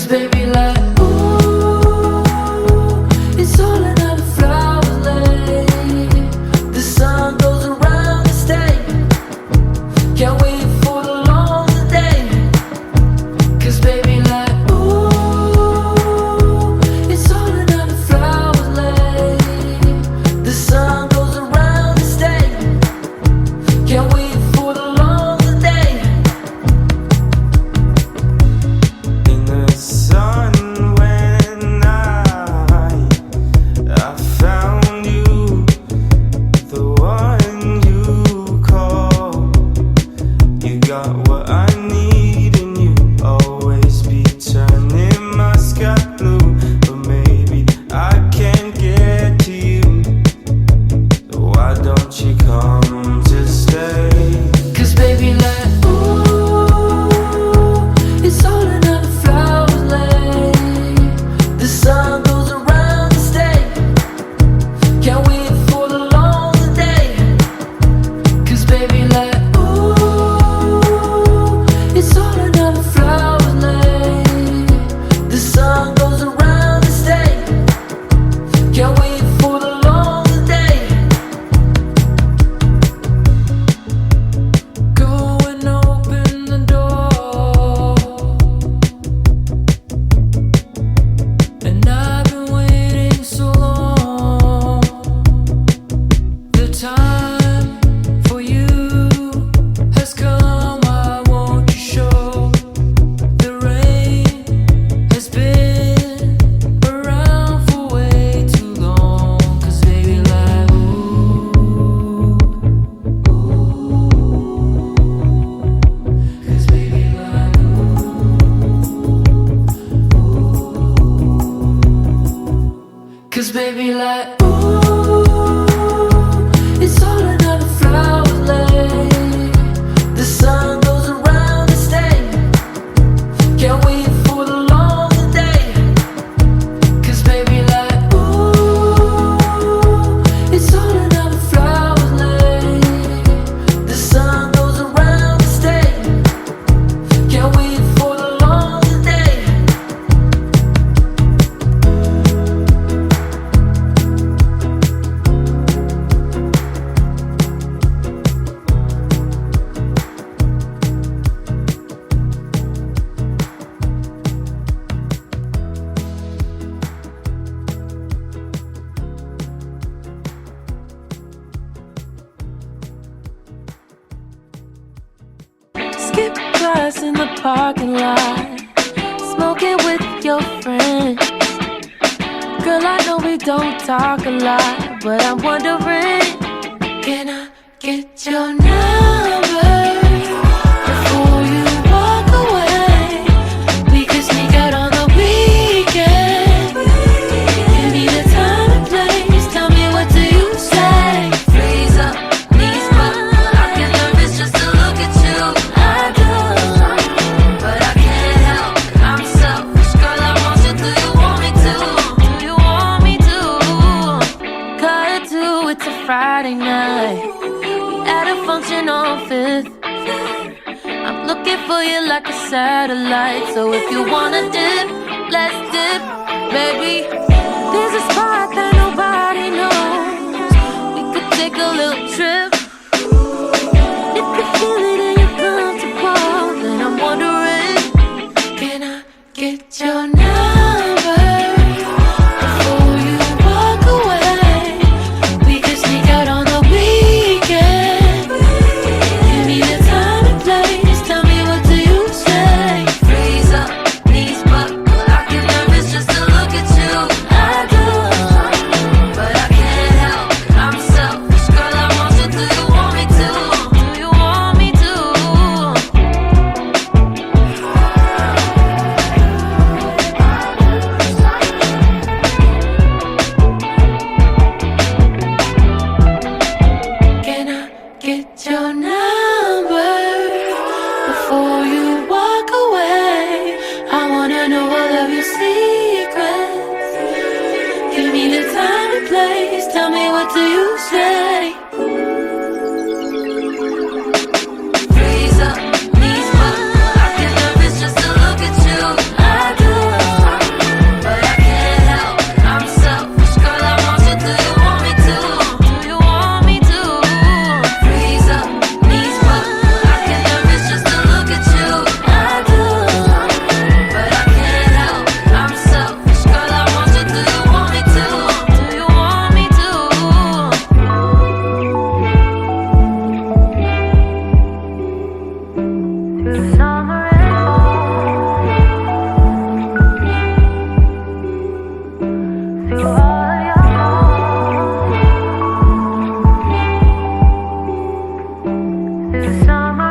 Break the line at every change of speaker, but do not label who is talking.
baby, like, ooh, it's all another flower lane. The sun goes around and stay. Can't wait for the longer day. 'Cause baby, like, ooh, it's all another flower lane. The sun goes around and stay. Can't wait for the longer day.
In the sun when I found you, the one you call. You got what I need and you always be turning my sky blue. But maybe I can't get to you. So why don't you come to stay?
'Cause baby, like, ooh, it's all another flower lane. The sun goes around and stay. Can't wait for the longer day. 'Cause baby, like, ooh, it's all another flower lane. The sun goes around and stay. Can't wait for the longer day. Go and open the door. And I've been waiting so long. The time for you has come. Why won't you show? The rain has been around for way too long. 'Cause baby, like, ooh. 'Cause baby, like, ooh. 'Cause baby, like, ooh, it's all another flower lane. The sun goes around and stay. Can't wait for the longer day. 'Cause baby, like, ooh, it's all another flower lane. The sun goes around and stay. Can't wait for the longer day.
Skip class in the parking lot, smoking with your friends. Girl, I know we don't talk a lot, but I'm wondering, can I get your number before you walk away? We could sneak out on the weekend. Give me the time and place. Tell me, what do you say? Freeze up, knees up. I get nervous just to look at you. I do, but I can't help. I'm selfish, girl. I want you. Do you want me to? Do you want me to? Cut to, it's a Friday night. We at a function on Fifth. I'm looking for you like a satellite. So if you wanna dip, let's dip, baby. There's a spot that nobody knows. We could take a little trip. If you feel it and you're comfortable, then I'm wondering, can I get your number before you walk away? We could sneak out on the weekend. Give me the time and place. Tell me, what do you say? Freeze up, knees up. I get nervous just to look at you. I do, but I can't help. I'm selfish, girl. I want you. Do you want me to? Do you want me to? Can I get your number before you walk away? I wanna know all of your secrets. Give me the time and place. Tell me, what do you say? Freeze up, knees up. I get nervous just to look at you. I do. It's summer.